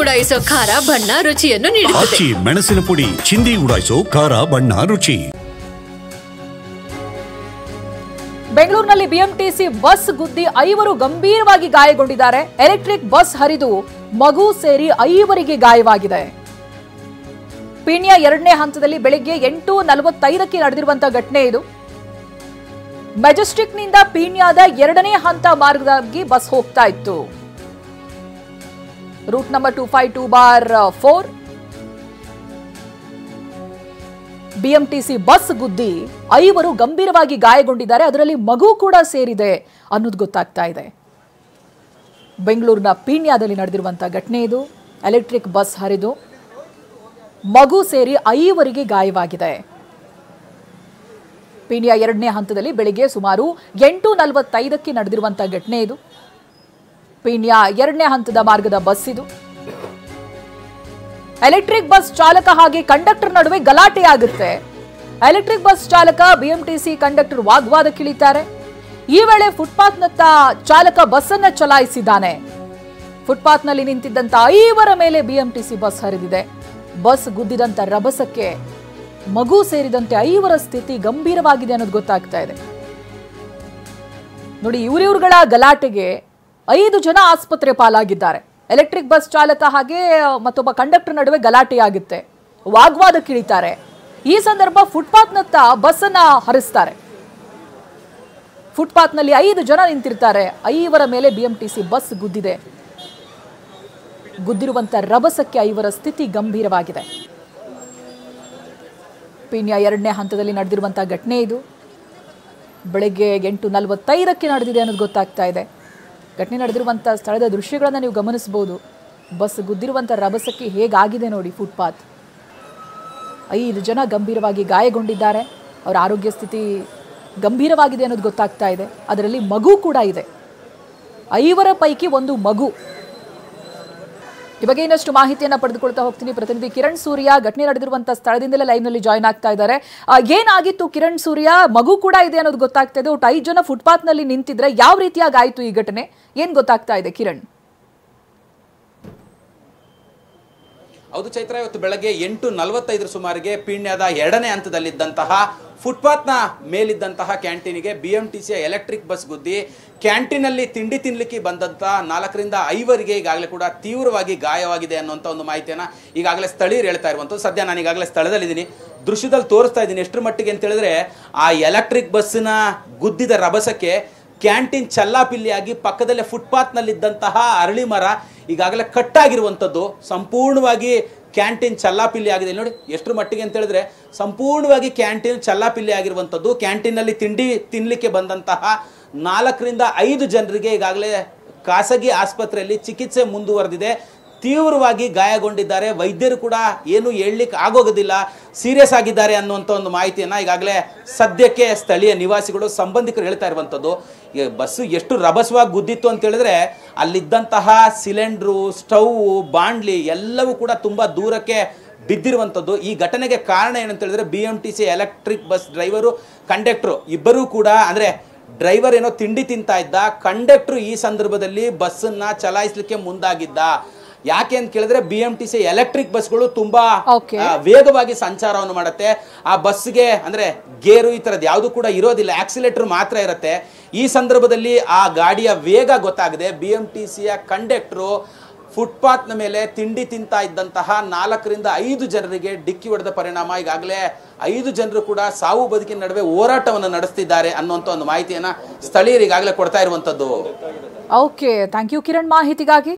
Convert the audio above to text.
ಉಡಾಯಿಸೋ ಖಾರ ಬಣ್ಣ ರುಚಿಯನ್ನು ನೀಡುತ್ತದೆ. ಮೆಣಸಿನ ಪುಡಿ ಚಿಂದಿ ಉಡಾಯಿಸೋ ಖಾರ ಬಣ್ಣ ರುಚಿ. ಬೆಂಗಳೂರಿನಲ್ಲಿ ಬಿಎಂಟಿಸಿ ಬಸ್ ಗುದ್ದಿ 5 ಗಂಭೀರವಾಗಿ ಗಾಯಗೊಂಡಿದ್ದಾರೆ. ಎಲೆಕ್ಟ್ರಿಕ್ ಬಸ್ ಹರಿದು ಮಗು ಸೇರಿ 5 ಗಾಯವಾಗಿದೆ. ಪೀಣ್ಯ 2ನೇ ಹಂತದಲ್ಲಿ ಬೆಳಗ್ಗೆ 8:45ಕ್ಕೆ ನಡೆದಿರುವಂತಹ ಘಟನೆ ಇದು. ಮೆಜೆಸ್ಟಿಕ್ನಿಂದ ಪೀಣ್ಯದ 2ನೇ ಹಂತ ಮಾರ್ಗವಾಗಿ ಬಸ್ ಹೋಗ್ತಾ ಇತ್ತು. ರೂಟ್ ನಂಬರ್ 252/4 ಬಿಎಂಟಿಸಿ ಬಸ್ ಗುದ್ದಿ 5 ಗಂಭೀರವಾಗಿ ಗಾಯಗೊಂಡಿದ್ದಾರೆ. ಅದರಲ್ಲಿ ಮಗು ಕೂಡ ಸೇರಿದೆ ಅನ್ನೋದು ಗೊತ್ತಾಗ್ತಾ ಇದೆ. ಬೆಂಗಳೂರಿನ ಪೀಣ್ಯದಲ್ಲಿ ನಡೆದಿರುವಂತಹ ಘಟನೆ ಇದು. ಎಲೆಕ್ಟ್ರಿಕ್ ಬಸ್ ಹರಿದು ಮಗು ಸೇರಿ 5 ಗಾಯವಾಗಿದೆ. ಪೀಣ್ಯ 2ನೇ ಹಂತದಲ್ಲಿ ಬೆಳಿಗ್ಗೆ ಸುಮಾರು 8:45ಕ್ಕೆ ನಡೆದಿರುವಂತಹ ಘಟನೆ ಇದು. ಪೀಣ್ಯ 2ನೇ ಹಂತದ ಮಾರ್ಗದ ಬಸ್ ಇದು. ಎಲೆಕ್ಟ್ರಿಕ್ ಬಸ್ ಚಾಲಕ ಹಾಗೆ ಕಂಡಕ್ಟರ್ ನಡುವೆ ಗಲಾಟೆ ಆಗುತ್ತೆ. ಎಲೆಕ್ಟ್ರಿಕ್ ಬಸ್ ಚಾಲಕ ಬಿಎಂಟಿಸಿ ಕಂಡಕ್ಟರ್ ವಾಗ್ವಾದಕ್ಕಿಳಿತಾರೆ. ಈ ವೇಳೆ ಫುಟ್ಪಾತ್ನತ್ತ ಚಾಲಕ ಬಸ್ ಅನ್ನ ಚಲಾಯಿಸಿದ್ದಾನೆ. ಫುಟ್ಪಾತ್ನಲ್ಲಿ ನಿಂತಿದ್ದಂತ 5 ಮೇಲೆ ಬಿಎಂಟಿಸಿ ಬಸ್ ಹರಿದಿದೆ. ಬಸ್ ಗುದ್ದಿದಂತ ರಭಸಕ್ಕೆ ಮಗು ಸೇರಿದಂತೆ 5 ಸ್ಥಿತಿ ಗಂಭೀರವಾಗಿದೆ ಅನ್ನೋದು ಗೊತ್ತಾಗ್ತಾ ಇದೆ. ನೋಡಿ, ಇವರಿವರುಗಳ ಗಲಾಟೆಗೆ 5 ಜನ ಆಸ್ಪತ್ರೆ ಪಾಲಾಗಿದ್ದಾರೆ. ಎಲೆಕ್ಟ್ರಿಕ್ ಬಸ್ ಚಾಲಕ ಹಾಗೆ ಮತ್ತೊಬ್ಬ ಕಂಡಕ್ಟರ್ ನಡುವೆ ಗಲಾಟೆಯಾಗುತ್ತೆ, ವಾಗ್ವಾದಕ್ಕಿಳಿತಾರೆ. ಈ ಸಂದರ್ಭ ಫುಟ್ಪಾತ್ನತ್ತ ಬಸ್ ಅನ್ನ ಹರಿಸ್ತಾರೆ. ಫುಟ್ಪಾತ್ನಲ್ಲಿ 5 ಜನ ನಿಂತಿರ್ತಾರೆ. 5 ಮೇಲೆ ಬಿಎಂಟಿಸಿ ಬಸ್ ಗುದ್ದಿದೆ. ಗುದ್ದಿರುವಂತ ರಭಸಕ್ಕೆ 5 ಸ್ಥಿತಿ ಗಂಭೀರವಾಗಿದೆ. ಪೀಣ್ಯ 2ನೇ ಹಂತದಲ್ಲಿ ನಡೆದಿರುವಂತಹ ಘಟನೆ ಇದು. ಬೆಳಗ್ಗೆ 8:45ಕ್ಕೆ ನಡೆದಿದೆ ಅನ್ನೋದು ಗೊತ್ತಾಗ್ತಾ ಇದೆ. ಘಟನೆ ನಡೆದಿರುವಂಥ ಸ್ಥಳದ ದೃಶ್ಯಗಳನ್ನು ನೀವು ಗಮನಿಸಬಹುದು. ಬಸ್ ಗುದ್ದಿರುವಂಥ ರಭಸಕ್ಕೆ ಹೇಗಾಗಿದೆ ನೋಡಿ ಫುಟ್ಪಾತ್. 5 ಜನ ಗಂಭೀರವಾಗಿ ಗಾಯಗೊಂಡಿದ್ದಾರೆ. ಅವರ ಆರೋಗ್ಯ ಸ್ಥಿತಿ ಗಂಭೀರವಾಗಿದೆ ಅನ್ನೋದು ಗೊತ್ತಾಗ್ತಾ ಇದೆ. ಅದರಲ್ಲಿ ಮಗು ಕೂಡ ಇದೆ. 5 ಪೈಕಿ 1 ಮಗು. ಈ ಬಗ್ಗೆ ಇನ್ನಷ್ಟು ಮಾಹಿತಿಯನ್ನು ಪಡೆದುಕೊಳ್ತಾ ಹೋಗ್ತೀನಿ. ಪ್ರತಿನಿಧಿ ಕಿರಣ್ ಸೂರ್ಯ ಘಟನೆ ನಡೆದಿರುವಂಥ ಸ್ಥಳದಿಂದಲೇ ಲೈವ್ನಲ್ಲಿ ಜಾಯ್ನ್ ಆಗ್ತಾ ಇದ್ದಾರೆ. ಏನಾಗಿತ್ತು ಕಿರಣ್ ಸೂರ್ಯ? ಮಗು ಕೂಡ ಇದೆ ಅನ್ನೋದು ಗೊತ್ತಾಗ್ತಾ ಇದೆ. ಒಟ್ಟು 5 ಜನ ಫುಟ್ಪಾತ್ನಲ್ಲಿ ನಿಂತಿದ್ರೆ ಯಾವ ರೀತಿಯಾಗಿ ಆಯಿತು ಈ ಘಟನೆ? ಏನ್ ಗೊತ್ತಾಗ್ತಾ ಇದೆ ಕಿರಣ್? ಹೌದು ಚೈತ್ರ, ಇವತ್ತು ಬೆಳಗ್ಗೆ 8:45 ಸುಮಾರಿಗೆ ಪೀಣ್ಯದ 2ನೇ ಹಂತದಲ್ಲಿದ್ದಂತಹ ಫುಟ್ಪಾತ್ನ ಮೇಲಿದ್ದಂತಹ ಕ್ಯಾಂಟೀನಿಗೆ ಬಿಎಂಟಿಸಿಯ ಎಲೆಕ್ಟ್ರಿಕ್ ಬಸ್ ಗುದ್ದಿ ಕ್ಯಾಂಟೀನಲ್ಲಿ ತಿಂಡಿ ತಿನ್ಲಿಕ್ಕೆ ಬಂದಂಥ 4 ರಿಂದ 5 ಈಗಾಗಲೇ ಕೂಡ ತೀವ್ರವಾಗಿ ಗಾಯವಾಗಿದೆ ಅನ್ನುವಂಥ ಒಂದು ಮಾಹಿತಿಯನ್ನು ಈಗಾಗಲೇ ಸ್ಥಳೀಯರು ಹೇಳ್ತಾ ಇರುವಂಥದ್ದು. ಸದ್ಯ ನಾನು ಈಗಾಗಲೇ ಸ್ಥಳದಲ್ಲಿದ್ದೀನಿ, ದೃಶ್ಯದಲ್ಲಿ ತೋರಿಸ್ತಾ ಇದ್ದೀನಿ. ಎಷ್ಟರ ಮಟ್ಟಿಗೆ ಅಂತ ಹೇಳಿದ್ರೆ ಆ ಎಲೆಕ್ಟ್ರಿಕ್ ಬಸ್ಸಿನ ಗುದ್ದಿದ ರಭಸಕ್ಕೆ ಕ್ಯಾಂಟೀನ್ ಚಲ್ಲಾಪಿಲ್ಲಿಯಾಗಿ ಪಕ್ಕದಲ್ಲೇ ಫುಟ್ಪಾತ್ನಲ್ಲಿದ್ದಂತಹ ಅರಳಿ ಮರ ಈಗಾಗಲೇ ಕಟ್ಟಾಗಿರುವಂಥದ್ದು. ಸಂಪೂರ್ಣವಾಗಿ ಕ್ಯಾಂಟೀನ್ ಚಲ್ಲಾಪಿಲ್ಲಿ ಆಗಿದೆ. ನೋಡಿ ಎಷ್ಟರ ಮಟ್ಟಿಗೆ ಅಂತ ಹೇಳಿದ್ರೆ ಸಂಪೂರ್ಣವಾಗಿ ಕ್ಯಾಂಟೀನ್ ಚಲ್ಲಾಪಿಲ್ಲಿ ಆಗಿರುವಂಥದ್ದು. ಕ್ಯಾಂಟೀನಲ್ಲಿ ತಿಂಡಿ ತಿನ್ನಲಿಕ್ಕೆ ಬಂದಂತಹ 4 ರಿಂದ 5 ಜನರಿಗೆ ಈಗಾಗಲೇ ಖಾಸಗಿ ಆಸ್ಪತ್ರೆಯಲ್ಲಿ ಚಿಕಿತ್ಸೆ ಮುಂದುವರೆದಿದೆ. ತೀವ್ರವಾಗಿ ಗಾಯಗೊಂಡಿದ್ದಾರೆ. ವೈದ್ಯರು ಕೂಡ ಏನು ಹೇಳಲಿಕ್ಕೆ ಆಗೋಗೋದಿಲ್ಲ, ಸೀರಿಯಸ್ ಆಗಿದ್ದಾರೆ ಅನ್ನುವಂಥ ಒಂದು ಮಾಹಿತಿಯನ್ನು ಈಗಾಗಲೇ ಸದ್ಯಕ್ಕೆ ಸ್ಥಳೀಯ ನಿವಾಸಿಗಳು ಸಂಬಂಧಿಕರು ಹೇಳ್ತಾ ಇರುವಂಥದ್ದು. ಈಗ ಬಸ್ಸು ಎಷ್ಟು ರಭಸವಾಗಿ ಗುದ್ದಿತ್ತು ಅಂತ ಹೇಳಿದ್ರೆ ಅಲ್ಲಿದ್ದಂತಹ ಸಿಲಿಂಡ್ರು, ಸ್ಟವ್, ಬಾಂಡ್ಲಿ ಎಲ್ಲವೂ ಕೂಡ ತುಂಬ ದೂರಕ್ಕೆ ಬಿದ್ದಿರುವಂಥದ್ದು. ಈ ಘಟನೆಗೆ ಕಾರಣ ಏನಂತ ಹೇಳಿದ್ರೆ BMTC electric bus driver, conductor ಇಬ್ಬರೂ ಕೂಡ, ಅಂದರೆ ಡ್ರೈವರ್ ಏನೋ ತಿಂಡಿ ತಿಂತಾ ಇದ್ದ, ಕಂಡಕ್ಟ್ರು ಈ ಸಂದರ್ಭದಲ್ಲಿ ಬಸ್ಸನ್ನು ಚಲಾಯಿಸಲಿಕ್ಕೆ ಮುಂದಾಗಿದ್ದ. ಯಾಕೆ ಅಂತ ಕೇಳಿದ್ರೆ ಬಿಎಂಟಿಸಿ ಎಲೆಕ್ಟ್ರಿಕ್ ಬಸ್ಗಳು ತುಂಬಾ ವೇಗವಾಗಿ ಸಂಚಾರವನ್ನು ಮಾಡುತ್ತೆ. ಆ ಬಸ್ಗೆ ಅಂದ್ರೆ ಗೇರು ಈ ತರದ್ದು ಯಾವುದು ಕೂಡ ಇರೋದಿಲ್ಲ, ಆಕ್ಸಿಲೇಟರ್ ಮಾತ್ರ ಇರುತ್ತೆ. ಈ ಸಂದರ್ಭದಲ್ಲಿ ಆ ಗಾಡಿಯ ವೇಗ ಗೊತ್ತಾಗದೆ ಬಿಎಂಟಿಸಿಯ ಕಂಡಕ್ಟರು ಫುಟ್ಪಾತ್ನ ಮೇಲೆ ತಿಂಡಿ ತಿಂತಾ ಇದ್ದಂತಹ 4 ರಿಂದ 5 ಜನರಿಗೆ ಡಿಕ್ಕಿ ಹೊಡೆದ ಪರಿಣಾಮ ಈಗಾಗಲೇ 5 ಜನರು ಕೂಡ ಸಾವು ಬದುಕಿನ ನಡುವೆ ಹೋರಾಟವನ್ನು ನಡೆಸ್ತಿದ್ದಾರೆ ಅನ್ನುವಂಥ ಒಂದು ಮಾಹಿತಿಯನ್ನ ಸ್ಥಳೀಯರು ಈಗಾಗಲೇ ಕೊಡ್ತಾ ಇರುವಂತದ್ದು. ಓಕೆ, ಥ್ಯಾಂಕ್ ಯು ಕಿರಣ್ ಮಾಹಿತಿಗಾಗಿ.